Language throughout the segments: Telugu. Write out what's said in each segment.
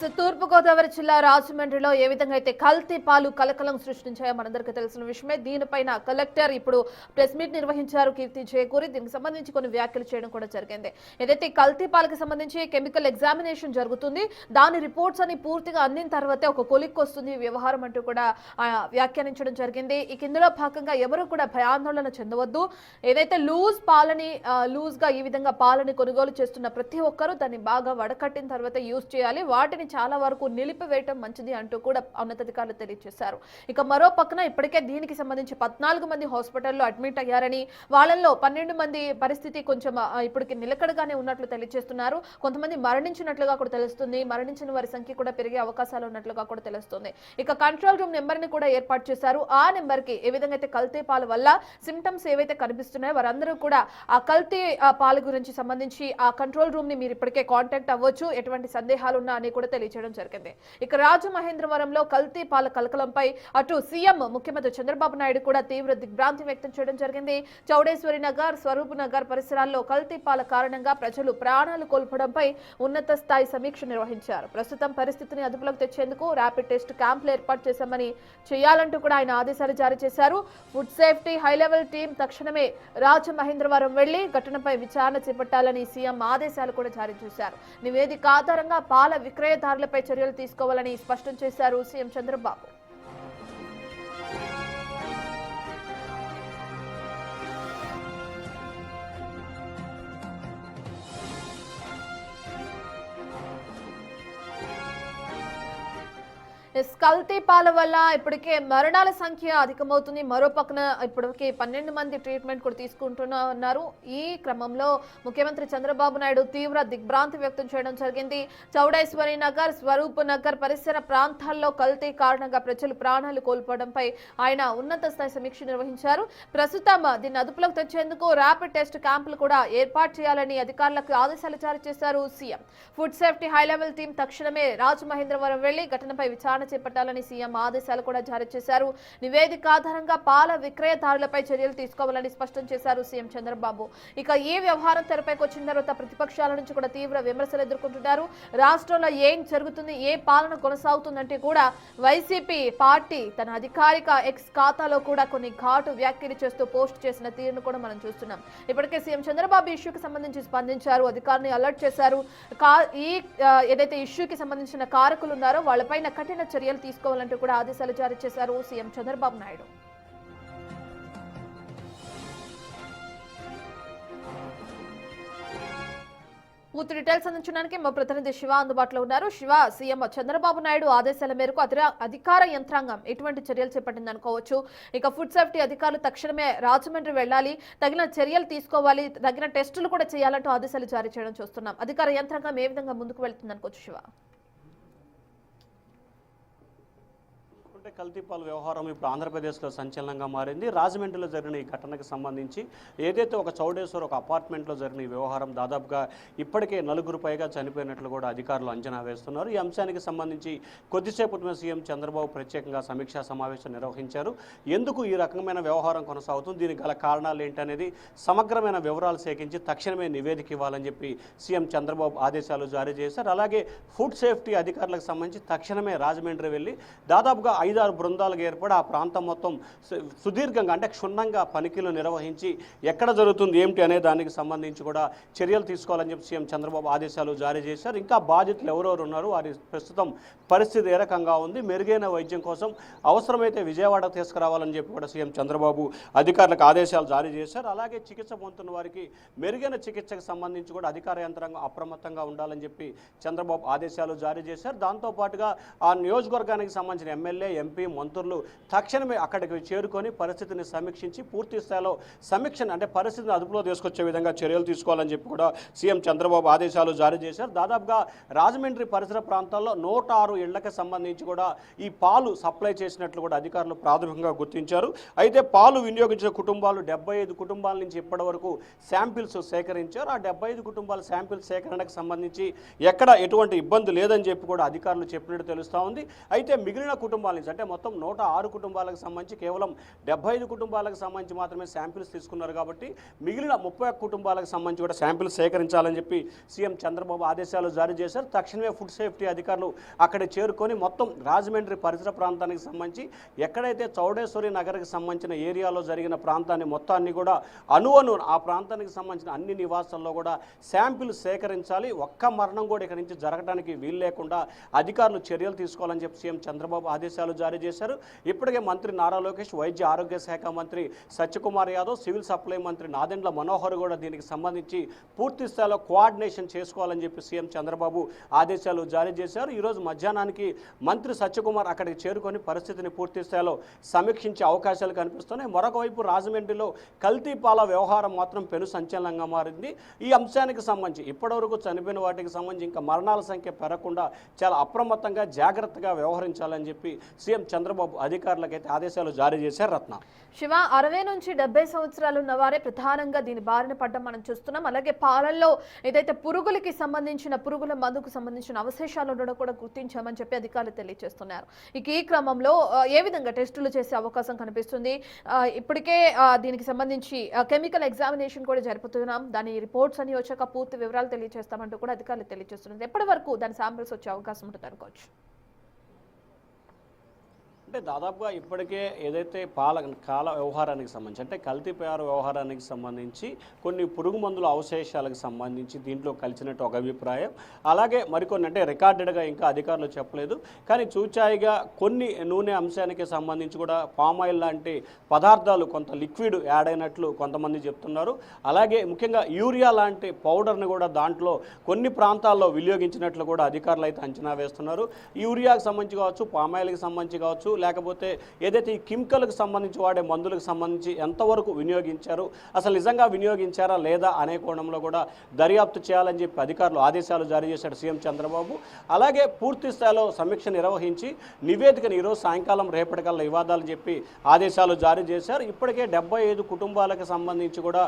తూర్పుగోదావరి జిల్లా రాజమండ్రిలో ఏ విధంగా అయితే కల్తీ పాలు కలకలం సృష్టించాయో మనందరికీ తెలిసిన విషయమే. దీనిపైన కలెక్టర్ ఇప్పుడు ప్రెస్ మీట్ నిర్వహించారు కీర్తి చేకూరి. దీనికి సంబంధించి కొన్ని వ్యాఖ్యలు చేయడం కూడా జరిగింది. ఏదైతే కల్తీ పాలకు సంబంధించి కెమికల్ ఎగ్జామినేషన్ జరుగుతుంది, దాని రిపోర్ట్స్ అని పూర్తిగా అందిన తర్వాతే ఒక కొలిక్కి వస్తుంది వ్యవహారం అంటూ కూడా వ్యాఖ్యానించడం జరిగింది. ఇక ఇందులో భాగంగా ఎవరు కూడా భయాందోళన చెందవద్దు. ఏదైతే లూజ్ గా ఈ విధంగా పాలని కొనుగోలు చేస్తున్న ప్రతి ఒక్కరూ దాన్ని బాగా వడకట్టిన తర్వాత యూజ్ చేయాలి, వాటిని చాలా వరకు నిలిపివేయటం మంచిది అంటూ కూడా ఉన్నతాధికారులు తెలియజేశారు. ఇక మరో పక్కన ఇప్పటికే దీనికి సంబంధించి 14 మంది హాస్పిటల్లో అడ్మిట్ అయ్యారని, వాళ్ళల్లో 12 మంది పరిస్థితి కొంచెం ఇప్పటికి నిలకడగానే ఉన్నట్లు తెలియజేస్తున్నారు. కొంతమంది మరణించినట్లుగా కూడా తెలుస్తుంది. మరణించిన వారి సంఖ్య కూడా పెరిగే అవకాశాలు ఉన్నట్లుగా కూడా తెలుస్తుంది. ఇక కంట్రోల్ రూమ్ నెంబర్ ని కూడా ఏర్పాటు చేశారు. ఆ నెంబర్ కి ఏ విధంగా అయితే కల్తీ పాల వల్ల సిమ్టమ్స్ ఏవైతే కనిపిస్తున్నాయో వారందరూ కూడా ఆ కల్తీ పాల గురించి సంబంధించి ఆ కంట్రోల్ రూమ్ ని మీరు ఇప్పటికే కాంటాక్ట్ అవ్వచ్చు, ఎటువంటి సందేహాలు ఉన్నా అని కూడా తెలియజేయడం జరిగింది. ఇక రాజమహేంద్రవరంలో కల్తీ పాల కలకలంపై అటు సీఎం ముఖ్యమంత్రి చంద్రబాబు నాయుడు కూడా తీవ్ర దిగ్భ్రాంతి వ్యక్తం చేయడం జరిగింది. చౌడేశ్వరి నగర్, స్వరూప్ నగర్ పరిసరాల్లో కల్తీ పాల కారణంగా ప్రజలు ప్రాణాలు కోల్పోవడంపై ఉన్నత స్థాయి సమీక్ష నిర్వహించారు. ప్రస్తుతం పరిస్థితిని అదుపులోకి తెచ్చేందుకు ర్యాపిడ్ టెస్ట్ క్యాంపులు ఏర్పాటు చేయాలంటూ కూడా ఆయన ఆదేశాలు జారీ చేశారు. Food safety high level team తక్షణమే రాజమహేంద్రవరం వెళ్లి ఘటనపై విచారణ చేపట్టాలని సీఎం ఆదేశాలు కూడా జారీ చేశారు. నివేదిక ఆధారంగా పాల విక్రయదారులపై చర్యలు తీసుకోవాలని స్పష్టం చేశారు సీఎం చంద్రబాబు. కల్తీ పాల వల్ల ఇప్పటికే మరణాల సంఖ్య అధికమవుతుంది. మరో పక్కన ఇప్పటికే 12 మంది ట్రీట్మెంట్ కూడా తీసుకుంటున్నారు. ఈ క్రమంలో ముఖ్యమంత్రి చంద్రబాబు నాయుడు తీవ్ర దిగ్భ్రాంతి వ్యక్తం చేయడం జరిగింది. చౌడేశ్వరి నగర్, స్వరూప్ నగర్ పరిసర ప్రాంతాల్లో కల్తీ కారణంగా ప్రజలు ప్రాణాలు కోల్పోవడంపై ఆయన ఉన్నత స్థాయి సమీక్ష నిర్వహించారు. ప్రస్తుతం దీన్ని అదుపులోకి తెచ్చేందుకు ర్యాపిడ్ టెస్ట్ క్యాంపులు కూడా ఏర్పాటు చేయాలని అధికారులకు ఆదేశాలు జారీ చేశారు CM. Food safety high level team తక్షణమే రాజమహేంద్రవరం వెళ్లి ఘటనపై విచారణ చేపట్టాలని సీఎం ఆదేశాలు కూడా జారీ చేశారు. నివేదిక ఆధారంగా పాల విక్రయదారులపై చర్యలు తీసుకోవాలని స్పష్టం చేశారు సీఎం చంద్రబాబు. ఇక ఈ వ్యవహారం తెరపైకి వచ్చిన తర్వాత ప్రతిపక్షాల నుంచి కూడా తీవ్ర విమర్శలు ఎదుర్కొంటున్నారు. రాష్ట్రంలో ఏం జరుగుతుంది, ఏ పాలన కొనసాగుతుందంటే కూడా వైసీపీ పార్టీ తన అధికారిక ఎక్స్ ఖాతాలో కూడా కొన్ని ఘాటు వ్యాఖ్యలు చేస్తూ పోస్ట్ చేసిన తీరును కూడా మనం చూస్తున్నాం. ఇప్పటికే సీఎం చంద్రబాబు ఇష్యూకి సంబంధించి స్పందించారు, అధికారులను అలర్ట్ చేశారు. ఏదైతే ఇష్యూకి సంబంధించిన కారకులు ఉన్నారో వాళ్ళపైన కఠిన చర్యలు తీసుకోవాలంటూ కూడా ఆదేశాలు జారీ చేశారు సీఎం చంద్రబాబు నాయుడు. పూర్తి డీటెయిల్స్ అందించడానికి మా ప్రతినిధి శివ అందుబాటులో ఉన్నారు. శివ, సీఎం చంద్రబాబు నాయుడు ఆదేశాల మేరకు అధికార యంత్రాంగం ఎటువంటి చర్యలు చేపట్టింది అనుకోవచ్చు? ఇక ఫుడ్ సేఫ్టీ అధికారులు తక్షణమే రాజమండ్రి వెళ్లాలి, తగిన చర్యలు తీసుకోవాలి, తగిన టెస్టులు కూడా చేయాలంటూ ఆదేశాలు జారీ చేయడం చూస్తున్నాం. అధికార యంత్రాంగం ఏ విధంగా ముందుకు వెళ్తుంది అనుకోవచ్చు శివ? కల్తీ పాల వ్యవహారం ఇప్పుడు ఆంధ్రప్రదేశ్లో సంచలనంగా మారింది. రాజమండ్రిలో జరిగిన ఈ ఘటనకు సంబంధించి ఏదైతే ఒక చౌడేశ్వర్ ఒక అపార్ట్మెంట్లో జరిగిన ఈ వ్యవహారం దాదాపుగా ఇప్పటికే 4 పైగా చనిపోయినట్లు కూడా అధికారులు అంచనా వేస్తున్నారు. ఈ అంశానికి సంబంధించి కొద్దిసేపటి సీఎం చంద్రబాబు ప్రత్యేకంగా సమీక్షా సమావేశం నిర్వహించారు. ఎందుకు ఈ రకమైన వ్యవహారం కొనసాగుతుంది, దీనికి గల కారణాలు ఏంటనేది సమగ్రమైన వివరాలు సేకరించి తక్షణమే నివేదిక ఇవ్వాలని చెప్పి సీఎం చంద్రబాబు ఆదేశాలు జారీ చేశారు. అలాగే ఫుడ్ సేఫ్టీ అధికారులకు సంబంధించి తక్షణమే రాజమండ్రి వెళ్ళి దాదాపుగా 5-6 బృందాలుగా ఏర్పడి ఆ ప్రాంతం మొత్తం సుదీర్ఘంగా అంటే క్షుణ్ణంగా తనిఖీలు నిర్వహించి ఎక్కడ జరుగుతుంది ఏమిటి అనే దానికి సంబంధించి కూడా చర్యలు తీసుకోవాలని చెప్పి సీఎం చంద్రబాబు ఆదేశాలు జారీ చేశారు. ఇంకా బాధితులు ఎవరెవరు ఉన్నారు, వారి ప్రస్తుతం పరిస్థితి ఏ రకంగా ఉంది, మెరుగైన వైద్యం కోసం అవసరమైతే విజయవాడ తీసుకురావాలని చెప్పి కూడా సీఎం చంద్రబాబు అధికారులకు ఆదేశాలు జారీ చేశారు. అలాగే చికిత్స పొందుతున్న వారికి మెరుగైన చికిత్సకు సంబంధించి కూడా అధికార యంత్రాంగం అప్రమత్తంగా ఉండాలని చెప్పి చంద్రబాబు ఆదేశాలు జారీ చేశారు. దాంతోపాటుగా ఆ నియోజకవర్గానికి సంబంధించిన ఎమ్మెల్యే, ఎంపీ, మంత్రులు తక్షణమే అక్కడికి చేరుకొని పరిస్థితిని సమీక్షించి పూర్తి స్థాయిలో సమీక్షను అంటే పరిస్థితిని అదుపులో తీసుకొచ్చే విధంగా చర్యలు తీసుకోవాలని చెప్పి కూడా సీఎం చంద్రబాబు ఆదేశాలు జారీ చేశారు. దాదాపుగా రాజమండ్రి పరిసర ప్రాంతాల్లో 106 ఇళ్లకు సంబంధించి కూడా ఈ పాలు సప్లై చేసినట్లు కూడా అధికారులు ప్రాథమికంగా గుర్తించారు. అయితే పాలు వినియోగించిన కుటుంబాలు 75 కుటుంబాల నుంచి ఇప్పటి వరకు శాంపిల్స్ సేకరించారు. ఆ 75 కుటుంబాల శాంపిల్స్ సేకరణకు సంబంధించి ఎక్కడ ఎటువంటి ఇబ్బంది లేదని చెప్పి కూడా అధికారులు చెప్పినట్టు తెలుస్తూ ఉంది. అయితే మిగిలిన కుటుంబాల నుంచి అంటే మొత్తం 106 కుటుంబాలకు సంబంధించి కేవలం 75 కుటుంబాలకు సంబంధించి మాత్రమే శాంపిల్స్ తీసుకున్నారు కాబట్టి మిగిలిన 31 కుటుంబాలకు సంబంధించి కూడా శాంపిల్స్ సేకరించాలని చెప్పి సీఎం చంద్రబాబు ఆదేశాలు జారీ చేశారు. తక్షణమే ఫుడ్ సేఫ్టీ అధికారులు అక్కడ చేరుకొని మొత్తం రాజమండ్రి పరిసర ప్రాంతానికి సంబంధించి ఎక్కడైతే చౌడేశ్వరి నగర్కి సంబంధించిన ఏరియాలో జరిగిన ప్రాంతాన్ని మొత్తాన్ని కూడా అణువను ఆ ప్రాంతానికి సంబంధించిన అన్ని నివాసాల్లో కూడా శాంపిల్ సేకరించాలి. ఒక్క మరణం కూడా ఇక్కడి నుంచి జరగడానికి వీలు లేకుండా అధికారులు చర్యలు తీసుకోవాలని చెప్పి సీఎం చంద్రబాబు ఆదేశాలు జారీ చేశారు. ఇప్పటికే మంత్రి నారా లోకేష్, వైద్య ఆరోగ్య శాఖ మంత్రి సత్యకుమార్ యాదవ్, సివిల్ సప్లై మంత్రి నాదెండ్ల మనోహర్ కూడా దీనికి సంబంధించి పూర్తి స్థాయిలో కోఆర్డినేషన్ చేసుకోవాలని చెప్పి సీఎం చంద్రబాబు ఆదేశాలు జారీ చేశారు. ఈరోజు మధ్యాహ్నానికి మంత్రి సత్యకుమార్ అక్కడికి చేరుకొని పరిస్థితిని పూర్తి స్థాయిలో సమీక్షించే అవకాశాలు కనిపిస్తున్నాయి. మరొక వైపు రాజమండ్రిలో కల్తీ పాల వ్యవహారం మాత్రం పెను సంచలనంగా మారింది. ఈ అంశానికి సంబంధించి ఇప్పటివరకు చనిపోయిన వాటికి సంబంధించి ఇంకా మరణాల సంఖ్య పెరగకుండా చాలా అప్రమత్తంగా జాగ్రత్తగా వ్యవహరించాలని చెప్పి సీఎం చంద్రబాబు అధికారులకైతే ఆదేశాలు జారీ చేశారు. రత్న శివ, 60 నుంచి 70 సంవత్సరాలు ఉన్నవారే ప్రధానంగా దీని బారిన పడ్డం మనం చూస్తున్నాం. అలాగే పాలల్లో ఏదైతే పురుగులకి సంబంధించిన పురుగుల మందుకు సంబంధించిన అవశేషాలు ఉండడం కూడా గుర్తించామని చెప్పి అధికారులు తెలియజేస్తున్నారు. ఇక ఈ క్రమంలో ఏ విధంగా టెస్టులు చేసే అవకాశం కనిపిస్తుంది? ఇప్పటికే దీనికి సంబంధించి కెమికల్ ఎగ్జామినేషన్ కూడా జరుపుతున్నాం. దాని రిపోర్ట్స్ అని వచ్చాక పూర్తి వివరాలు తెలియజేస్తామంటూ కూడా అధికారులు తెలియజేస్తున్నారు. ఎప్పటి వరకు దాని శాంపిల్స్ వచ్చే అవకాశం ఉంటుంది అనుకోవచ్చు? అంటే దాదాపుగా ఇప్పటికే ఏదైతే కాల వ్యవహారానికి సంబంధించి అంటే కల్తీ పాల వ్యవహారానికి సంబంధించి కొన్ని పురుగు మందుల అవశేషాలకు సంబంధించి దీంట్లో కలిసినట్టు ఒక అభిప్రాయం. అలాగే మరికొన్ని అంటే రికార్డెడ్గా ఇంకా అధికారులు చెప్పలేదు, కానీ చూచాయిగా కొన్ని నూనె అంశానికి సంబంధించి కూడా పామాయిల్ లాంటి పదార్థాలు కొంత లిక్విడ్ యాడ్ అయినట్లు కొంతమంది చెప్తున్నారు. అలాగే ముఖ్యంగా యూరియా లాంటి పౌడర్ని కూడా దాంట్లో కొన్ని ప్రాంతాల్లో వినియోగించినట్లు కూడా అధికారులు అయితే అంచనా వేస్తున్నారు. యూరియాకు సంబంధించి కావచ్చు, పామాయిల్కి సంబంధించి కావచ్చు, లేకపోతే ఏదైతే ఈ కెమికల్కి సంబంధించి వాడే మందులకు సంబంధించి ఎంతవరకు వినియోగించారు, అసలు నిజంగా వినియోగించారా లేదా అనే కోణంలో కూడా దర్యాప్తు చేయాలని చెప్పి అధికారులు ఆదేశాలు జారీ చేశాడు సీఎం చంద్రబాబు. అలాగే పూర్తి స్థాయిలో సమీక్ష నిర్వహించి నివేదికను ఈరోజు సాయంకాలం రేపటికల్లా ఇవ్వాలని చెప్పి ఆదేశాలు జారీ చేశారు. ఇప్పటికే 75 కుటుంబాలకు సంబంధించి కూడా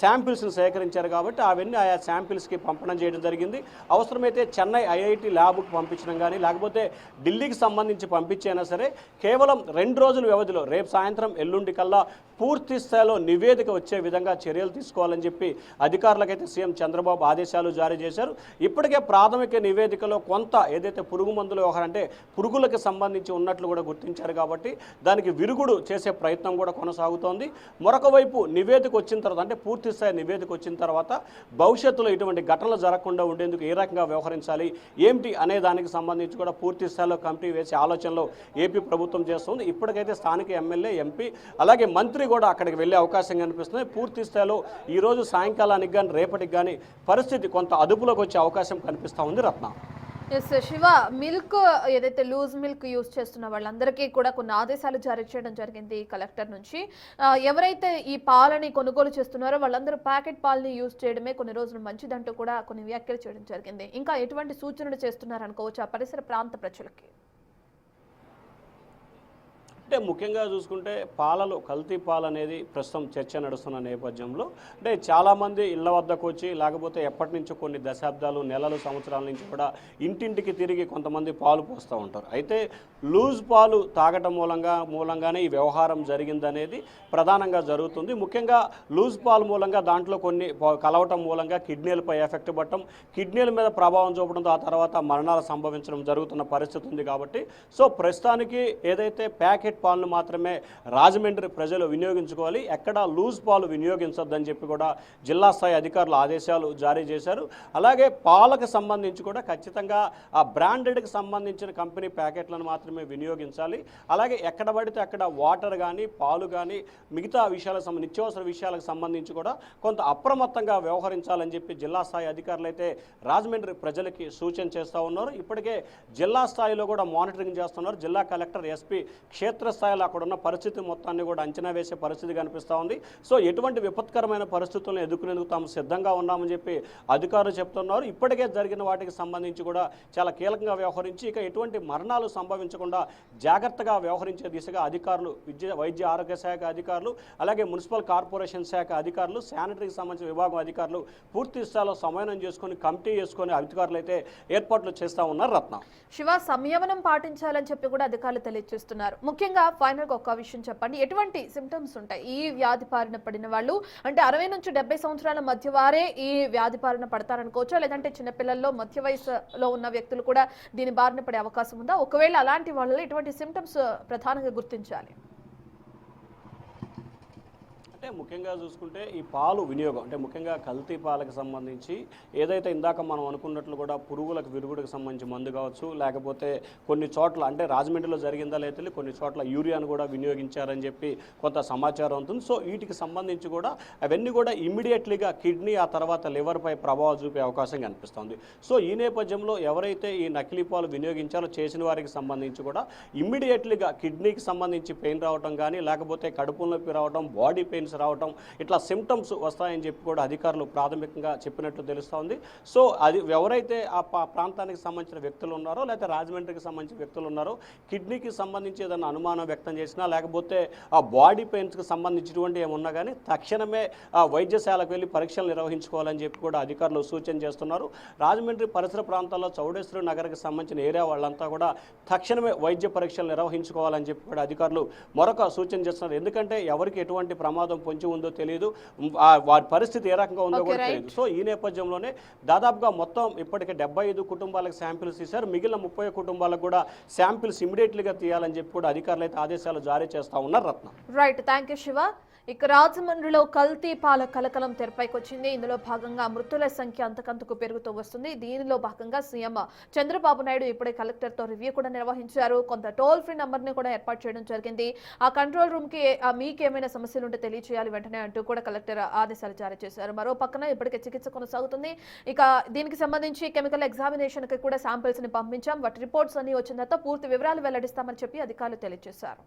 శాంపిల్స్ని సేకరించారు కాబట్టి అవన్నీ ఆయా శాంపిల్స్కి పంపడం చేయడం జరిగింది. అవసరమైతే చెన్నై ఐఐటి ల్యాబ్కు పంపించడం కానీ లేకపోతే ఢిల్లీకి సంబంధించి పంపించైనా సరే కేవలం 2 రోజుల వ్యవధిలో రేపు సాయంత్రం ఎల్లుండి కల్లా పూర్తి స్థాయిలో నివేదిక వచ్చే విధంగా చర్యలు తీసుకోవాలని చెప్పి అధికారులకైతే సీఎం చంద్రబాబు ఆదేశాలు జారీ చేశారు. ఇప్పటికే ప్రాథమిక నివేదికలో కొంత ఏదైతే పురుగు మందుల వ్యవహారం అంటే పురుగులకు సంబంధించి ఉన్నట్లు కూడా గుర్తించారు కాబట్టి దానికి విరుగుడు చేసే ప్రయత్నం కూడా కొనసాగుతోంది. మరొక వైపు నివేదిక వచ్చిన తర్వాత అంటే పూర్తి స్థాయి నివేదిక వచ్చిన తర్వాత భవిష్యత్తులో ఇటువంటి ఘటనలు జరగకుండా ఉండేందుకు ఏ రకంగా వ్యవహరించాలి ఏమిటి అనే దానికి సంబంధించి కూడా పూర్తి స్థాయిలో కమిటీ వేసే ఆలోచనలో ఏపీ ప్రభుత్వం చేస్తుంది. ఇప్పటికైతే స్థానిక ఎమ్మెల్యే, ఎంపీ అలాగే మంత్రి కూడా అక్కడికి వెళ్ళే అవకాశం కనిపిస్తుంది. పూర్తి స్థాయిలో ఈరోజు సాయంకాలానికి కానీ రేపటికి కానీ పరిస్థితి కొంత అదుపులోకి వచ్చే అవకాశం కనిపిస్తూ ఉంది. రత్న ఎస్ శివ, మిల్క్ ఏదైతే లూజ్ మిల్క్ యూజ్ చేస్తున్న వాళ్ళందరికీ కూడా కొన్ని ఆదేశాలు జారీ చేయడం జరిగింది కలెక్టర్ నుంచి. ఎవరైతే ఈ పాలని కొనుగోలు చేస్తున్నారో వాళ్ళందరూ ప్యాకెట్ పాలని యూజ్ చేయడమే కొన్ని రోజులు మంచిదంటూ కూడా కొన్ని వ్యాఖ్యలు చేయడం జరిగింది. ఇంకా ఎటువంటి సూచనలు చేస్తున్నారు అనుకోవచ్చు ఆ పరిసర ప్రాంత ప్రజలకి? అంటే ముఖ్యంగా చూసుకుంటే పాలలో కల్తీ పాలు అనేది ప్రస్తుతం చర్చ నడుస్తున్న నేపథ్యంలో అంటే చాలామంది ఇళ్ల వద్దకు వచ్చి లేకపోతే ఎప్పటి నుంచో కొన్ని దశాబ్దాలు, నెలలు, సంవత్సరాల నుంచి కూడా ఇంటింటికి తిరిగి కొంతమంది పాలు పోస్తూ ఉంటారు. అయితే లూజ్ పాలు తాగటం మూలంగానే ఈ వ్యవహారం జరిగిందనేది ప్రధానంగా జరుగుతుంది. ముఖ్యంగా లూజ్ పాలు మూలంగా దాంట్లో కొన్ని కలవటం మూలంగా కిడ్నీలపై ఎఫెక్ట్ పడటం, కిడ్నీల మీద ప్రభావం చూపడంతో ఆ తర్వాత మరణాలు సంభవించడం జరుగుతున్న పరిస్థితి ఉంది. కాబట్టి సో ప్రస్తుతానికి ఏదైతే ప్యాకెట్ పాలను మాత్రమే రాజమండ్రి ప్రజలు వినియోగించుకోవాలి, ఎక్కడ లూజ్ పాలు వినియోగించొద్దని చెప్పి కూడా జిల్లా స్థాయి అధికారులు ఆదేశాలు జారీ చేశారు. అలాగే పాలకు సంబంధించి కూడా ఖచ్చితంగా ఆ బ్రాండెడ్కి సంబంధించిన కంపెనీ ప్యాకెట్లను మాత్రమే వినియోగించాలి. అలాగే ఎక్కడ పడితే అక్కడ వాటర్ కానీ పాలు కానీ మిగతా విషయాలకు నిత్యావసర విషయాలకు సంబంధించి కూడా కొంత అప్రమత్తంగా వ్యవహరించాలని చెప్పి జిల్లా స్థాయి అధికారులు అయితే రాజమండ్రి ప్రజలకి సూచన చేస్తూ ఉన్నారు. ఇప్పటికే జిల్లా స్థాయిలో కూడా మానిటరింగ్ చేస్తున్నారు. జిల్లా కలెక్టర్, ఎస్పీ క్షేత్ర క్షేత్రస్థాయిలో అక్కడ ఉన్న పరిస్థితి మొత్తాన్ని కూడా అంచనా వేసే పరిస్థితి కనిపిస్తూ ఉంది. సో ఎటువంటి విపత్కరమైన పరిస్థితులను ఎదుర్కొనేందుకు తాము సిద్ధంగా ఉన్నామని చెప్పి అధికారులు చెప్తున్నారు. ఇప్పటికే జరిగిన వాటికి సంబంధించి కూడా చాలా కీలకంగా వ్యవహరించి ఇక ఎటువంటి మరణాలు సంభవించకుండా జాగ్రత్తగా వ్యవహరించే దిశగా అధికారులు, వైద్య ఆరోగ్య శాఖ అధికారులు, అలాగే మున్సిపల్ కార్పొరేషన్ శాఖ అధికారులు, శానిటరీకి సంబంధించిన విభాగం అధికారులు పూర్తి స్థాయిలో సమన్వయం చేసుకొని కమిటీ చేసుకొని అధికారులు అయితే ఏర్పాట్లు చేస్తూ ఉన్నారు. రత్న శివ, సంయమనం పాటించాలని చెప్పి కూడా అధికారులు తెలియజేస్తున్నారు. ముఖ్యంగా ఫైనల్గా ఒక విషయం చెప్పండి, ఎటువంటి సిమ్టమ్స్ ఉంటాయి ఈ వ్యాధి బారిన పడిన వాళ్ళు? అంటే 60 నుంచి 70 సంవత్సరాల మధ్య వారే ఈ వ్యాధి బారిన పడతారనుకోవచ్చా, లేదంటే చిన్నపిల్లల్లో మధ్య వయసులో ఉన్న వ్యక్తులు కూడా దీని బారిన పడే అవకాశం ఉందా? ఒకవేళ అలాంటి వాళ్ళలో ఎటువంటి సిమ్టమ్స్ ప్రధానంగా గుర్తించాలి? అంటే ముఖ్యంగా చూసుకుంటే ఈ పాలు వినియోగం, అంటే ముఖ్యంగా కల్తీ పాలకు సంబంధించి ఏదైతే ఇందాక మనం అనుకున్నట్లు కూడా పురుగులకు విరుగుడికి సంబంధించి మందు కావచ్చు, లేకపోతే కొన్ని చోట్ల అంటే రాజమండ్రిలో జరిగిందా లేకపోతే కొన్ని చోట్ల యూరియాను కూడా వినియోగించారని చెప్పి కొంత సమాచారం ఉంటుంది. సో వీటికి సంబంధించి కూడా అవన్నీ కూడా ఇమ్మీడియట్లీగా కిడ్నీ ఆ తర్వాత లివర్పై ప్రభావం చూపే అవకాశం కనిపిస్తుంది. సో ఈ నేపథ్యంలో ఎవరైతే ఈ నకిలీ పాలు వినియోగించాలో చేసిన వారికి సంబంధించి కూడా ఇమ్మీడియట్లీగా కిడ్నీకి సంబంధించి పెయిన్ రావడం కానీ, లేకపోతే కడుపు నొప్పి రావడం, బాడీ పెయిన్స్ రావటం, ఇట్లా సిమ్టమ్స్ వస్తాయని చెప్పి కూడా అధికారులు ప్రాథమికంగా చెప్పినట్లు తెలుస్తోంది. సో అది ఎవరైతే ఆ ప్రాంతానికి సంబంధించిన వ్యక్తులు ఉన్నారో, లేకపోతే రాజమండ్రికి సంబంధించిన వ్యక్తులు ఉన్నారో, కిడ్నీకి సంబంధించి ఏదైనా అనుమానం వ్యక్తం చేసినా, లేకపోతే ఆ బాడీ పెయిన్స్కి సంబంధించినటువంటి ఏమున్నా కానీ తక్షణమే ఆ వైద్యశాలకు వెళ్ళి పరీక్షలు నిర్వహించుకోవాలని చెప్పి కూడా అధికారులు సూచన చేస్తున్నారు. రాజమండ్రి పరిసర ప్రాంతాల్లో చౌడేశ్వరి నగర్కి సంబంధించిన ఏరియా వాళ్ళంతా కూడా తక్షణమే వైద్య పరీక్షలు నిర్వహించుకోవాలని చెప్పి కూడా అధికారులు మరొక సూచన చేస్తున్నారు. ఎందుకంటే ఎవరికి ఎటువంటి ప్రమాదం పొంచి ఉందో తెలియదు, వారి పరిస్థితి ఏ రకంగా ఉందో కూడా తెలియదు. సో ఈ నేపథ్యంలోనే దాదాపుగా మొత్తం ఇప్పటికే 75 కుటుంబాలకు శాంపిల్స్ తీశారు. మిగిలిన 30 కుటుంబాలకు కూడా శాంపిల్స్ ఇమీడియట్లీగా తీయాలని చెప్పి కూడా అధికారులు అయితే ఆదేశాలు జారీ చేస్తా ఉన్నారు. రత్న రైట్, థ్యాంక్ యూ శివ. ఇక రాజమండ్రిలో కల్తీ పాల కలకలం తెరపైకి వచ్చింది. ఇందులో భాగంగా మృతుల సంఖ్య అంతకంతకు పెరుగుతూ వస్తుంది. దీనిలో భాగంగా సీఎం చంద్రబాబు నాయుడు ఇప్పుడే కలెక్టర్తో రివ్యూ కూడా నిర్వహించారు. కొంత టోల్ ఫ్రీ నంబర్ని కూడా ఏర్పాటు చేయడం జరిగింది. ఆ కంట్రోల్ రూమ్కి మీకేమైనా సమస్యలు ఉంటే తెలియచేయాలి వెంటనే అంటూ కూడా కలెక్టర్ ఆదేశాలు జారీ చేశారు. మరో పక్కన ఇప్పటికే చికిత్స కొనసాగుతుంది. ఇక దీనికి సంబంధించి కెమికల్ ఎగ్జామినేషన్కి కూడా శాంపిల్స్ని పంపించాం. వాటి రిపోర్ట్స్ అన్ని వచ్చిన తర్వాత పూర్తి వివరాలు వెల్లడిస్తామని చెప్పి అధికారులు తెలియజేశారు.